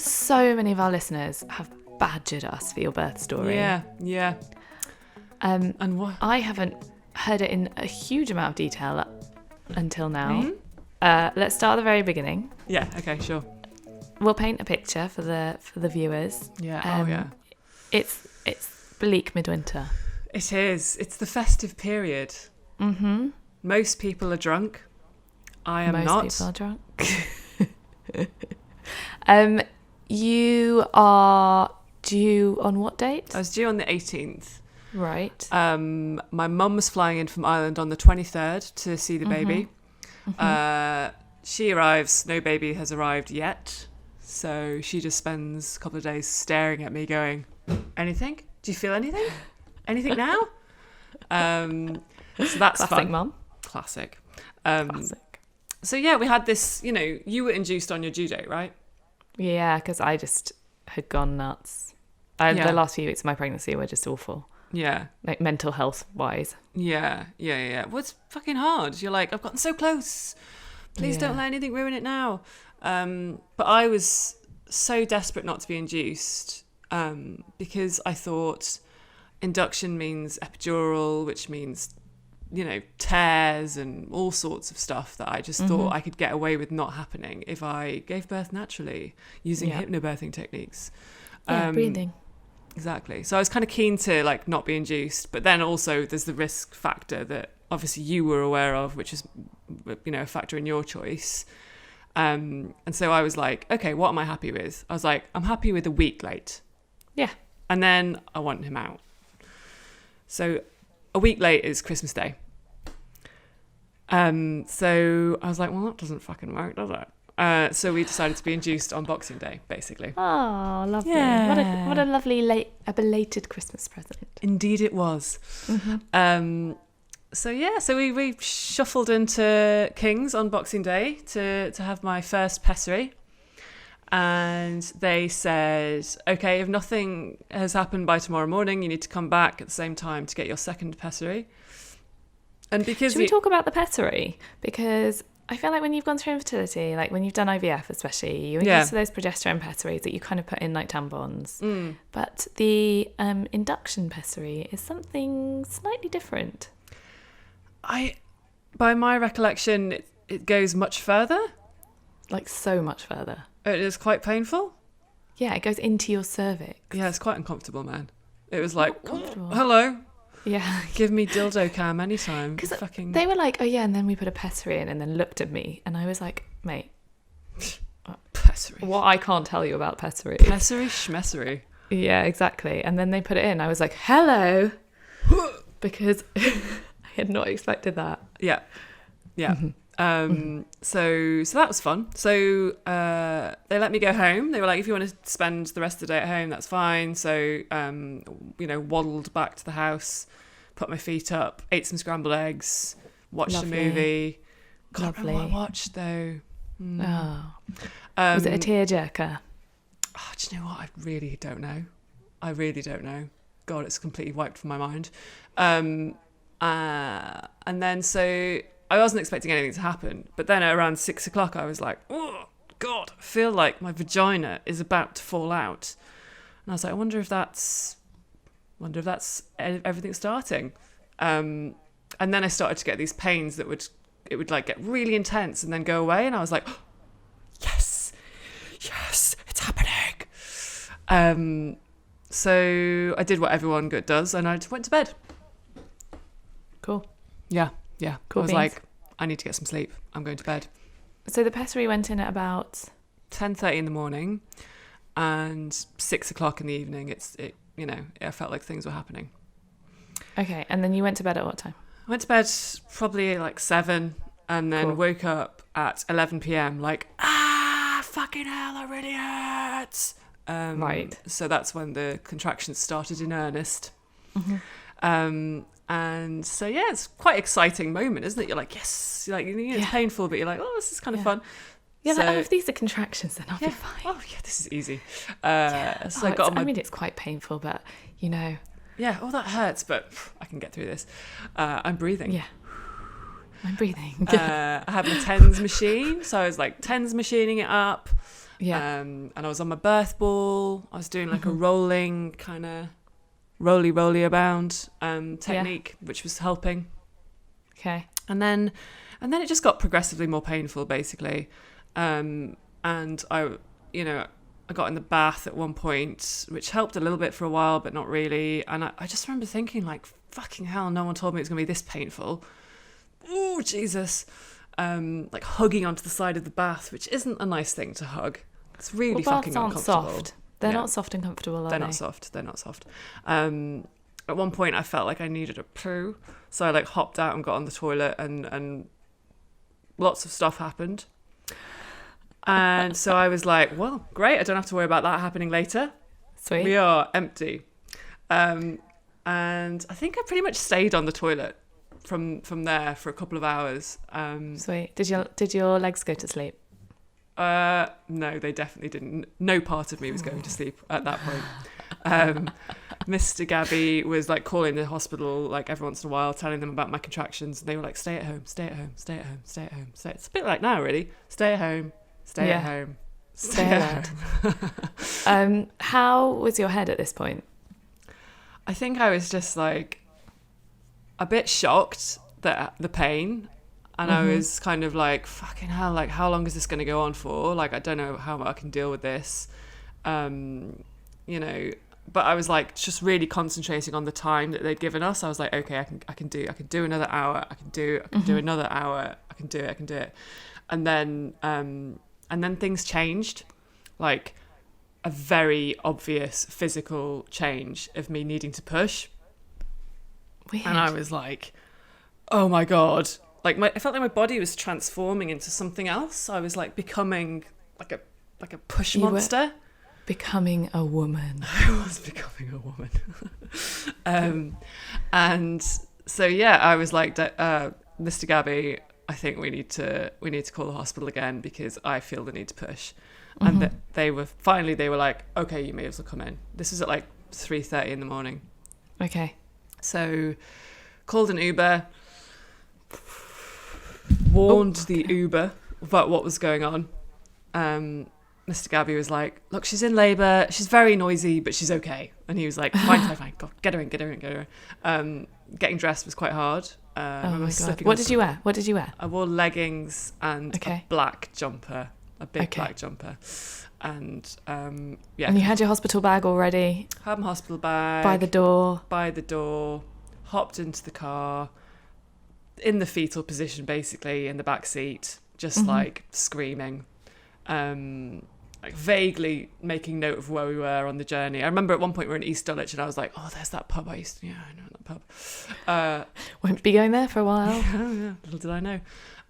So many of our listeners have badgered us for your birth story. Yeah. And what? I haven't heard it in a huge amount of detail until now. Mm-hmm. Let's start at the very beginning. Yeah. Okay. Sure. We'll paint a picture for the viewers. Yeah. It's bleak midwinter. It is. It's the festive period. Mm-hmm. Most people are drunk. I am not. Most people are drunk. You are due on what date? I was due on the 18th. Right. My mum was flying in from Ireland on the 23rd to see the baby. Mm-hmm. She arrives. No baby has arrived yet. So she just spends a couple of days staring at me going, anything? Do you feel anything? Anything now? So that's Classic fun. mum. Classic. Classic. So yeah, we had this, you were induced on your due date, right? Yeah, because I just had gone nuts. The last few weeks of my pregnancy were just awful. Yeah. Like mental health wise. Yeah. Well, it's fucking hard. You're like, I've gotten so close. Please don't let anything ruin it now. But I was so desperate not to be induced because I thought induction means epidural, which means, tears and all sorts of stuff that I just thought I could get away with not happening if I gave birth naturally using hypnobirthing techniques. Breathing. Exactly. So I was kind of keen to not be induced, but then also there's the risk factor that obviously you were aware of, which is, a factor in your choice. And so I was like, okay, what am I happy with? I was like, I'm happy with a week late. Yeah. And then I want him out. So a week late is Christmas Day. So I was like, well, that doesn't fucking work, does it? So we decided to be induced on Boxing Day, basically. Oh, lovely. Yeah. What a lovely belated Christmas present. Indeed it was. Mm-hmm. So we shuffled into King's on Boxing Day to have my first pessary. And they said, okay, if nothing has happened by tomorrow morning, you need to come back at the same time to get your second pessary. And because Should we talk about the pessary? Because I feel like when you've gone through infertility, like when you've done IVF especially, you're used to those progesterone pessaries that you kind of put in like tampons. But the induction pessary is something slightly different. By my recollection, it goes much further. Like so much further. It is quite painful. Yeah, it goes into your cervix. Yeah, it's quite uncomfortable, man. It was like, comfortable. Hello. Yeah. Give me dildo cam anytime. Because they were like, oh yeah, and then we put a pessary in and then looked at me. And I was like, mate. Pessary. What I can't tell you about pessary. Pessary schmessery. Yeah, exactly. And then they put it in. I was like, hello. Because I had not expected that. Yeah. Mm-hmm. So that was fun. So they let me go home. They were like, if you want to spend the rest of the day at home, that's fine. So waddled back to the house, put my feet up, ate some scrambled eggs, watched a movie. Can't remember what I watched though. Was it a tearjerker? Oh, do you know what? I really don't know. God, it's completely wiped from my mind. And then so I wasn't expecting anything to happen, but then at around 6:00 I was like, oh God, I feel like my vagina is about to fall out. And I was like, I wonder if that's everything starting. And then I started to get these pains that would like get really intense and then go away. And I was like, oh, yes, it's happening. So I did what everyone good does and I just went to bed. Cool. Yeah. Cool. I was like, I need to get some sleep. I'm going to bed. So the pessary went in at about 10:30 in the morning, and 6:00 in the evening. I felt like things were happening. Okay, and then you went to bed at what time? I went to bed probably like 7, and then woke up at 11 p.m. like, fucking hell, that really hurts. Right. So that's when the contractions started in earnest. And so yeah, it's quite an exciting moment, isn't it? You're like, yes, you're like, it's painful, but you're like, oh, this is kind of fun. Yeah, so, if these are contractions, then I'll be fine. Oh yeah, this is easy. So I got on my... it's quite painful, but yeah, oh, that hurts, but I can get through this. I'm breathing. Yeah. I'm breathing. I had my TENS machine, so I was like TENS machining it up. Yeah. And I was on my birth ball. I was doing like a rolling kind of rolly abound technique, which was helping. Okay. And then it just got progressively more painful, basically. And I got in the bath at one point, which helped a little bit for a while, but not really. And I just remember thinking, like, fucking hell, no one told me it was going to be this painful. Oh, Jesus. Like hugging onto the side of the bath, which isn't a nice thing to hug. It's really fucking uncomfortable. Soft. They're not soft and comfortable, are they? They're not soft. At one point, I felt like I needed a poo, so I like hopped out and got on the toilet, and lots of stuff happened. And so I was like, well, great, I don't have to worry about that happening later. Sweet. We are empty. And I think I pretty much stayed on the toilet from there for a couple of hours. Sweet. Did your legs go to sleep? No, they definitely didn't. No part of me was going to sleep at that point. Mr. Gabby was like calling the hospital like every once in a while, telling them about my contractions, and they were like, stay at home, stay at home, stay at home, stay at home. It's a bit like now, really. Stay at home, stay at home, stay at home. How was your head at this point? I think I was just like a bit shocked at the pain. And I was kind of like, fucking hell, like, how long is this going to go on for? Like, I don't know how I can deal with this. But I was like just really concentrating on the time that they'd given us. I was like, okay, I can do another hour. I can do another hour. I can do it. And then things changed, like a very obvious physical change of me needing to push. Weird. And I was like, oh my God. Like I felt like my body was transforming into something else. I was like becoming like a push monster. Becoming a woman. I was becoming a woman. And so yeah, I was like, Mr. Gabby, I think we need to call the hospital again because I feel the need to push. And they were like, okay, you may as well come in. This was at like 3:30 in the morning. Okay. So called an Uber. Warned the Uber about what was going on. Mr. Gabby was like, look, she's in labour. She's very noisy, but she's okay. And he was like, fine. God, get her in. Getting dressed was quite hard. Oh my God. What did you wear? I wore leggings and a black jumper, a big black jumper. And yeah. And you had your hospital bag already? Had my hospital bag. By the door. Hopped into the car. In the fetal position, basically, in the back seat, just like screaming, like vaguely making note of where we were on the journey. I remember at one point we were in East Dulwich, and I was like, "Oh, there's that pub I know that pub." Won't be going there for a while. Yeah, little did I know,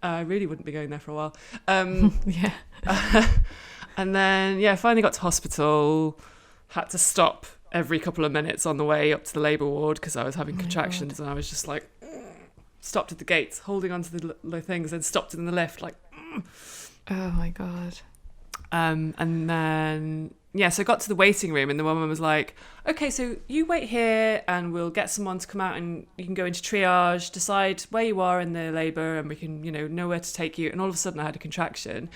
I really wouldn't be going there for a while. Yeah. And then finally got to hospital. Had to stop every couple of minutes on the way up to the labour ward because I was having contractions, and I was just like. Stopped at the gates, holding onto the things, then stopped in the lift, like. Oh my God. And then so I got to the waiting room, and the woman was like, "Okay, so you wait here, and we'll get someone to come out, and you can go into triage, decide where you are in the labour, and we can, know where to take you." And all of a sudden, I had a contraction,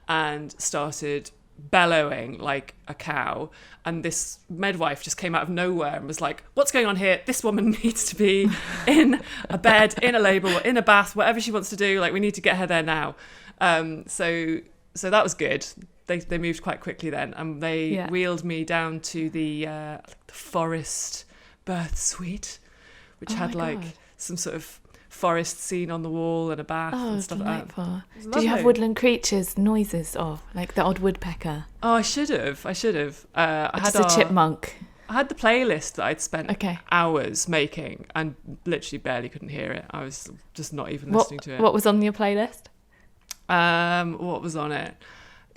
and started bellowing like a cow, and this midwife just came out of nowhere and was like, "What's going on here? This woman needs to be in a bed, in a labour, or in a bath, whatever she wants to do, like we need to get her there now." So that was good. They moved quite quickly then, and they wheeled me down to the forest birth suite, which had like some sort of forest scene on the wall and a bath and stuff like that. Did you have woodland creatures noises like the odd woodpecker? Oh, I should have. I had a chipmunk. I had the playlist that I'd spent hours making and literally barely couldn't hear it. I was just not even listening to it. What was on your playlist? What was on it?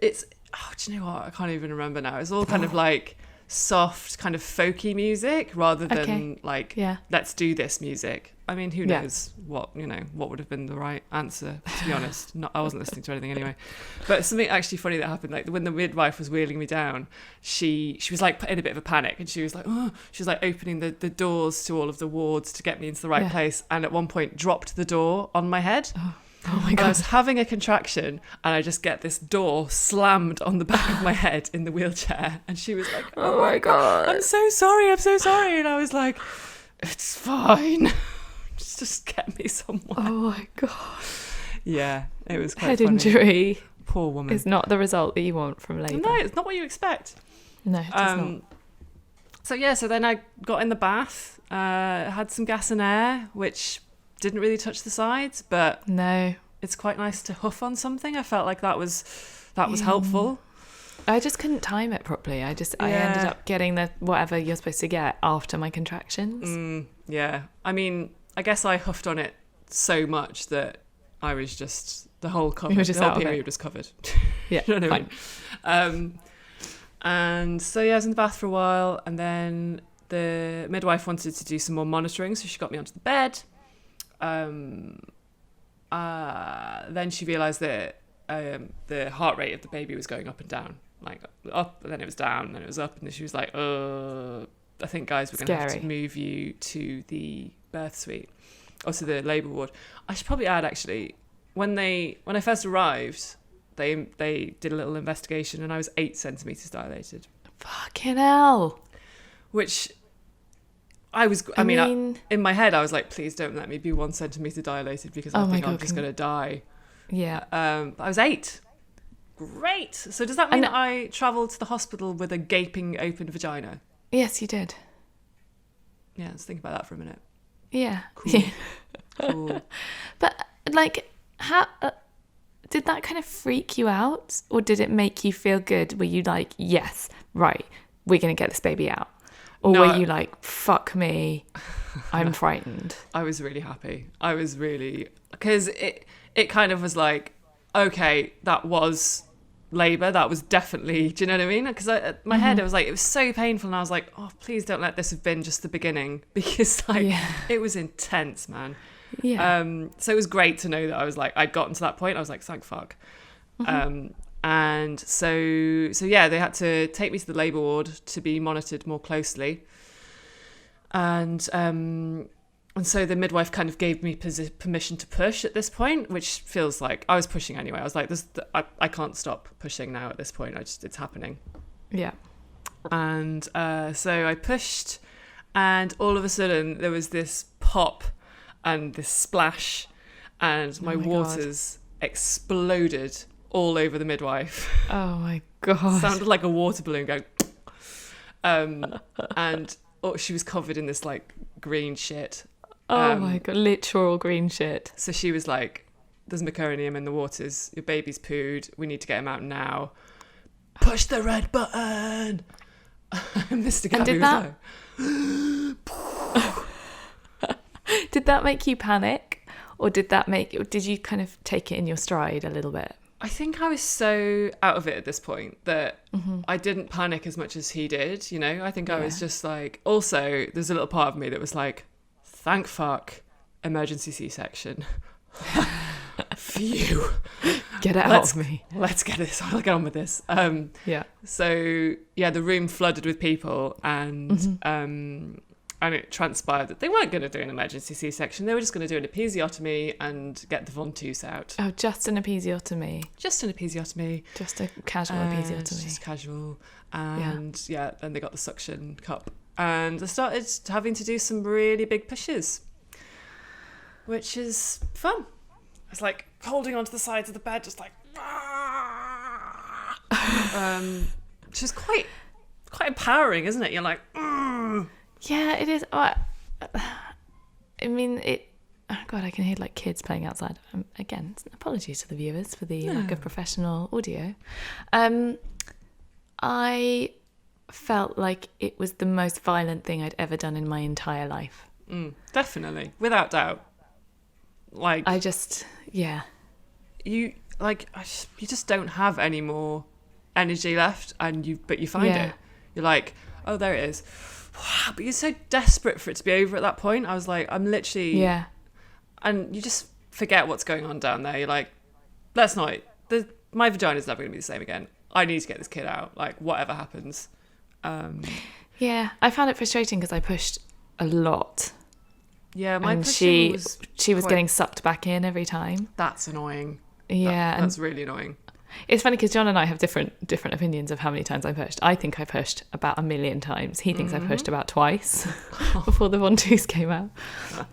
Do you know what? I can't even remember now. It's all kind of like soft kind of folky music rather than let's do this music. I mean, who knows what would have been the right answer, to be honest. I wasn't listening to anything anyway. But something actually funny that happened, like when the midwife was wheeling me down, she was like in a bit of a panic, and she was like opening the doors to all of the wards to get me into the right place, and at one point dropped the door on my head. Oh my God. I was having a contraction and I just get this door slammed on the back of my head in the wheelchair, and she was like, oh my God, I'm so sorry. And I was like, it's fine. Just get me somewhere. Oh my God. Yeah, it was quite head funny. Injury. Poor woman. It's not the result that you want from labour. No, it's not what you expect. No, it does not. So then I got in the bath, had some gas and air, which didn't really touch the sides, but no, it's quite nice to huff on something. I felt like that was helpful. I just couldn't time it properly. I ended up getting the whatever you're supposed to get after my contractions. Yeah. I mean, I guess I huffed on it so much that I was just the whole period was covered. Yeah, you know what I mean? And so I was in the bath for a while, and then the midwife wanted to do some more monitoring, so she got me onto the bed. Then she realised that the heart rate of the baby was going up and down, like up, and then it was down, and then it was up, and then she was like, I think, guys, we're going to have to move you to the birth suite, or to the labour ward. I should probably add, actually, when I first arrived, they did a little investigation, and I was 8 centimetres dilated. Fucking hell. Which I mean, in my head, I was like, please don't let me be 1 centimetre dilated, because I think I'm just going to die. Yeah. But I was 8. Great. So does that mean that I travelled to the hospital with a gaping open vagina? Yes, you did. Yeah, let's think about that for a minute. Yeah. Cool. Cool. But, like, how... did that kind of freak you out? Or did it make you feel good? Were you like, yes, right, we're going to get this baby out? Or were you like, fuck me, I'm frightened? I was really happy. Because it kind of was like, okay, that was labour. That was definitely, do you know what I mean? Because my head, it was so painful. And I was like, oh, please don't let this have been just the beginning. Because it was intense, man. Yeah. So it was great to know that I was like, I'd gotten to that point. I was like, thank fuck. And so yeah, they had to take me to the labour ward to be monitored more closely. And so the midwife kind of gave me permission to push at this point, which feels like I was pushing anyway. I was like, I can't stop pushing now at this point. It's happening. Yeah. And so I pushed, and all of a sudden there was this pop and this splash, and my waters exploded all over the midwife. Oh my God. Sounded like a water balloon going. And she was covered in this like green shit. Oh my God, literal green shit. So she was like, there's meconium in the waters, your baby's pooed, we need to get him out now. Push the red button. Mr. Gabby was like... Did that make you panic? Or did you kind of take it in your stride a little bit? I think I was so out of it at this point that I didn't panic as much as he did, you know? I think I was just like... Also, there's a little part of me that was like, thank fuck, emergency C-section. Phew. Get it out of me. Let's get this. I'll get on with this. So, yeah, the room flooded with people, and it transpired that they weren't going to do an emergency C-section. They were just going to do an episiotomy and get the ventouse out. Oh, just an episiotomy. Just an episiotomy. Just a casual episiotomy. Just casual. And then they got the suction cup. And I started having to do some really big pushes, which is fun. It's like holding onto the sides of the bed, just like... which is quite empowering, isn't it? You're like... Yeah, it is. I mean, oh God, I can hear like kids playing outside. Again, apologies to the viewers for the lack of professional audio. I felt like it was the most violent thing I'd ever done in my entire life. Definitely, without doubt. Like I just, you just don't have any more energy left, but you find it. You're like, oh, there it is. But you're so desperate for it to be over at that point. I was like, I'm literally... Yeah. And you just forget what's going on down there. You're like, let's not... My vagina's never going to be the same again. I need to get this kid out. Like, whatever happens. Yeah, I found it frustrating because I pushed a lot. Yeah, my and pushing was she was getting sucked back in every time. That's annoying. Yeah, that's really annoying. It's funny because John and I have different opinions of how many times I pushed. I think I pushed about 1 million times. He thinks I pushed about twice before the Von-Teuse came out.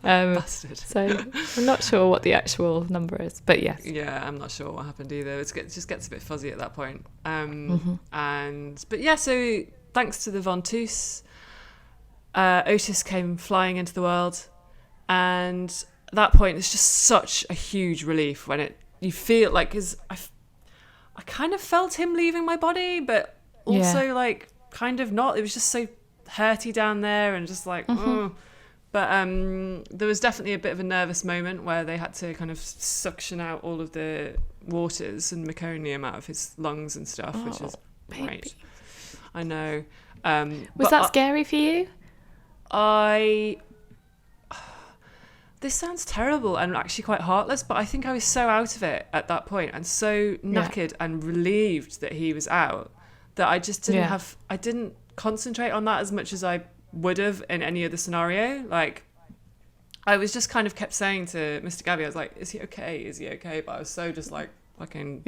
Bastard. So I'm not sure what the actual number is, but yes. Yeah, I'm not sure what happened either. It just gets a bit fuzzy at that point. But yeah, so thanks to the Von-Teuse, Otis came flying into the world, and at that point it's just such a huge relief when you feel like, because I kind of felt him leaving my body, but also like kind of not. It was just so hurty down there and just like, oh. But there was definitely a bit of a nervous moment where they had to kind of suction out all of the waters and meconium out of his lungs and stuff, which is great. I know. Was that scary for you? This sounds terrible and actually quite heartless, but I think I was so out of it at that point and so knackered and relieved that he was out that I just I didn't concentrate on that as much as I would have in any other scenario. Like, I was just kind of kept saying to Mr. Gabby, I was like, is he okay? Is he okay? But I was so just like fucking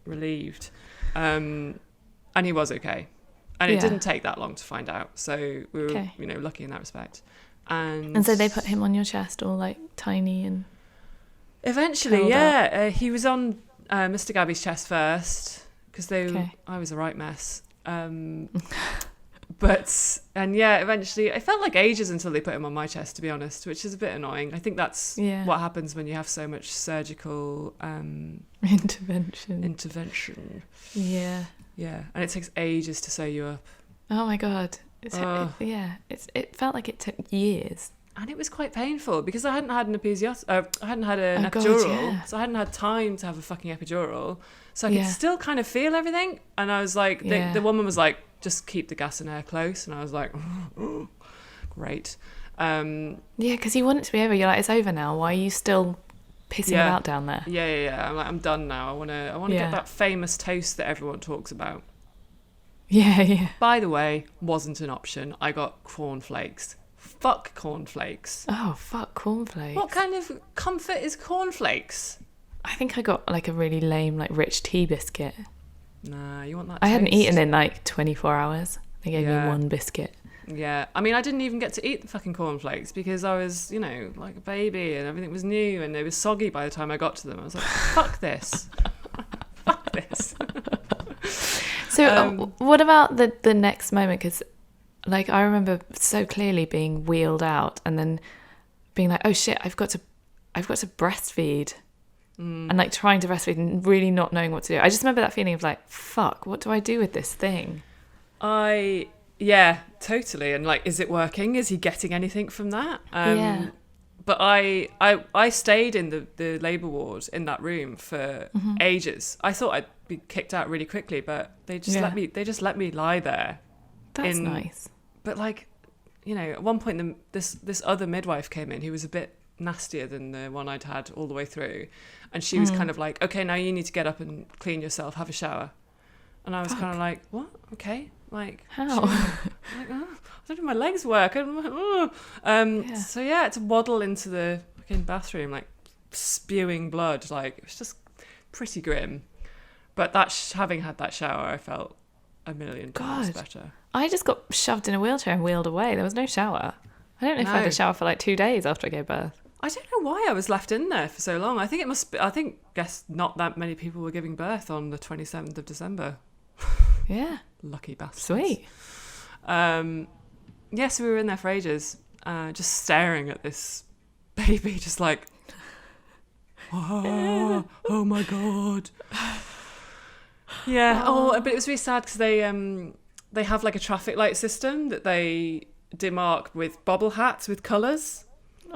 relieved. And he was okay. And it didn't take that long to find out. So we were, lucky in that respect. And so they put him on your chest all like tiny and... Eventually, he was on Mr. Gabby's chest first because I was a right mess. Eventually it felt like ages until they put him on my chest, to be honest, which is a bit annoying. I think that's what happens when you have so much surgical intervention. Yeah and it takes ages to sew you up. Oh my god. It felt like it took years. And it was quite painful because I hadn't had an epidural, so I hadn't had time to have a fucking epidural. So I could still kind of feel everything. And I was like, the woman was like, just keep the gas and air close. And I was like, oh, great. Because you want it to be over. You're like, it's over now. Why are you still pissing about down there? Yeah. I'm like, I'm done now. I want to get that famous toast that everyone talks about. Yeah. By the way, wasn't an option. I got cornflakes. Fuck cornflakes. Oh, fuck cornflakes. What kind of comfort is cornflakes? I think I got like a really lame, like rich tea biscuit. Nah, you want that I hadn't eaten in like 24 hours. They gave me one biscuit. Yeah, I mean, I didn't even get to eat the fucking cornflakes because I was, like a baby and everything was new and they were soggy by the time I got to them. I was like, fuck this. Fuck this. So what about the next moment? Because like I remember so clearly being wheeled out and then being like, oh shit, I've got to breastfeed. And like trying to breastfeed and really not knowing what to do. I just remember that feeling of like, fuck, what do I do with this thing? Yeah, totally. And like, is it working? Is he getting anything from that? But I stayed in the labour ward in that room for ages. I thought I'd be kicked out really quickly, but they just let me lie there. That's nice. But like, at one point this other midwife came in who was a bit nastier than the one I'd had all the way through, and she was kind of like, okay, now you need to get up and clean yourself, have a shower. And I was kind of like, what? Okay, like how? Like, oh, I don't know, my legs work. I'm like, oh. So yeah, I had to waddle into the fucking bathroom like spewing blood. Like, it was just pretty grim. But having had that shower, I felt a million times better. I just got shoved in a wheelchair and wheeled away. There was no shower. I don't know if I had a shower for like 2 days after I gave birth. I don't know why I was left in there for so long. I think it must be, guess not that many people were giving birth on the 27th of December. Yeah. Lucky bastards. Sweet. Yes, we were in there for ages, just staring at this baby, just like, oh my God. Yeah. But it was really sad because they have like a traffic light system that they demark with bobble hats with colours.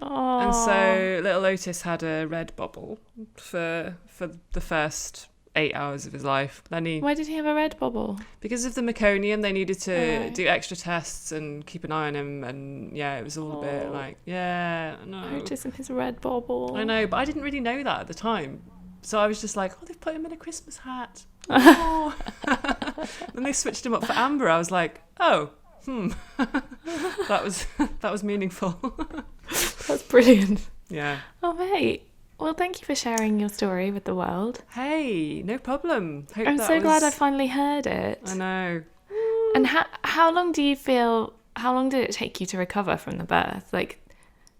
And so little Otis had a red bobble for the first 8 hours of his life. Then Why did he have a red bobble? because of the meconium, they needed to do extra tests and keep an eye on him, and it was all a bit like, no. Otis and his red bobble. I know, but I didn't really know that at the time. So I was just like, they've put him in a Christmas hat. Oh. Then they switched him up for Amber. I was like, that was meaningful. That's brilliant. Yeah. Oh, mate. Well, thank you for sharing your story with the world. Hey, no problem. I'm so glad I finally heard it. I know. And how long did it take you to recover from the birth? Like,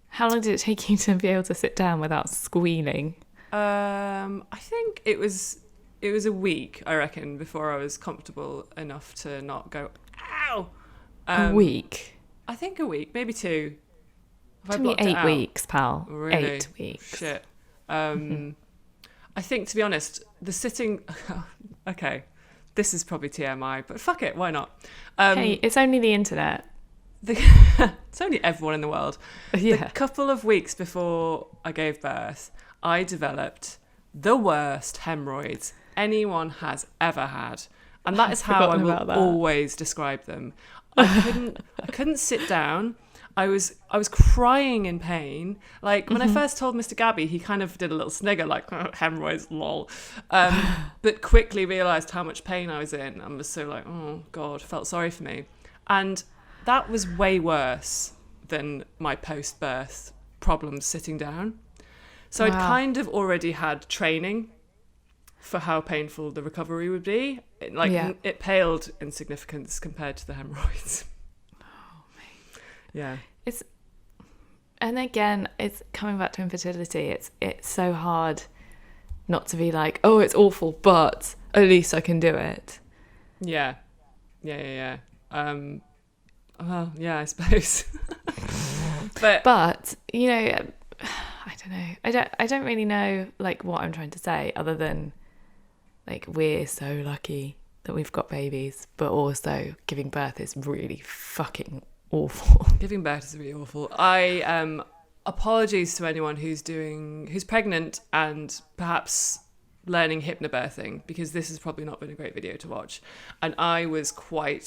how long did it take you to be able to sit down without squealing? I think it was a week, I reckon, before I was comfortable enough to not go, ow. A week? I think a week, maybe 2. To me, 8 weeks, pal. Really? 8 weeks. Shit. I think, to be honest, the sitting... Okay, this is probably TMI, but fuck it, why not? Hey, it's only the internet. It's only everyone in the world. Yeah. The couple of weeks before I gave birth, I developed the worst hemorrhoids anyone has ever had. And that is how I will always describe them. I couldn't sit down. I was crying in pain. Like, when I first told Mr. Gabby, he kind of did a little snigger, like, hemorrhoids, lol. But quickly realised how much pain I was in and was so like, oh, God, felt sorry for me. And that was way worse than my post-birth problems sitting down. So I'd kind of already had training for how painful the recovery would be. It paled in significance compared to the hemorrhoids. Oh, mate. Yeah. And again, it's coming back to infertility. It's so hard not to be like, oh, it's awful, but at least I can do it. Yeah. Well, yeah, I suppose. But I don't know. I don't really know like what I'm trying to say, other than like, we're so lucky that we've got babies, but also giving birth is really fucking awful. Giving birth is really awful. Apologies to anyone who's pregnant and perhaps learning hypnobirthing, because this has probably not been a great video to watch. And I was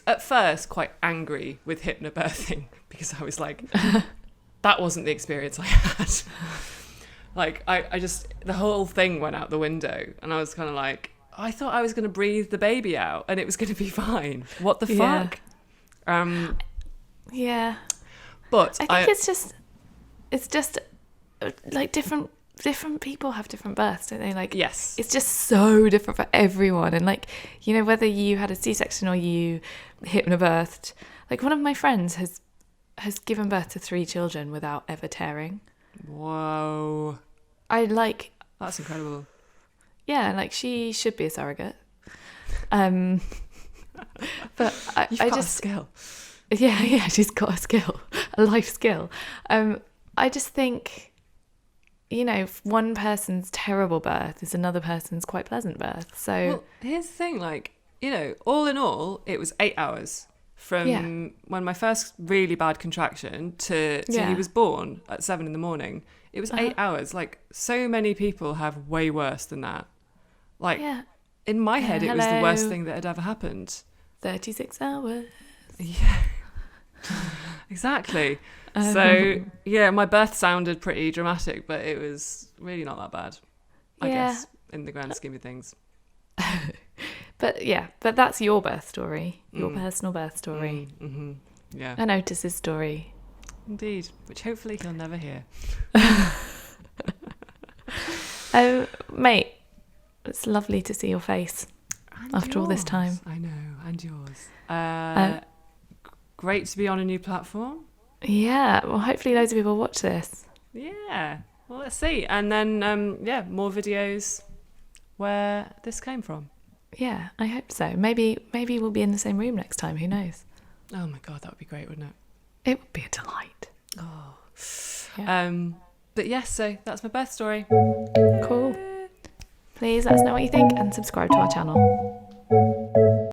at first quite angry with hypnobirthing, because I was like, that wasn't the experience I had. Like, I just, the whole thing went out the window, and I was kind of like, I thought I was going to breathe the baby out and it was going to be fine. What the fuck? Yeah. But I think it's just like different people have different births, don't they? Like, yes, it's just so different for everyone. And like, whether you had a C-section or you hypnobirthed, like, one of my friends has given birth to 3 children without ever tearing. Whoa. That's incredible. Yeah, like, she should be a surrogate. But You've got a skill. Yeah, she's got a skill, a life skill. I just think, one person's terrible birth is another person's quite pleasant birth. So, well, here's the thing, like, all in all, it was 8 hours from when my first really bad contraction to he was born at 7 a.m. It was 8 hours. Like, so many people have way worse than that. Like, in my head, it was the worst thing that had ever happened. 36 hours. Yeah. Exactly. So, yeah, my birth sounded pretty dramatic, but it was really not that bad, I guess, in the grand scheme of things. But that's your birth story, your personal birth story. Mm-hmm. Yeah. And Otis's story. Indeed, which hopefully he'll never hear. Mate, it's lovely to see your face after all this time. I know, and yours. Great to be on a new platform. Yeah, well, hopefully loads of people watch this. Yeah, well, let's see. And then, more videos where this came from. Yeah, I hope so. Maybe we'll be in the same room next time. Who knows? Oh my God, that would be great, wouldn't it? It would be a delight. Oh. Yeah. But yes, so that's my birth story. Cool. Please let us know what you think and subscribe to our channel.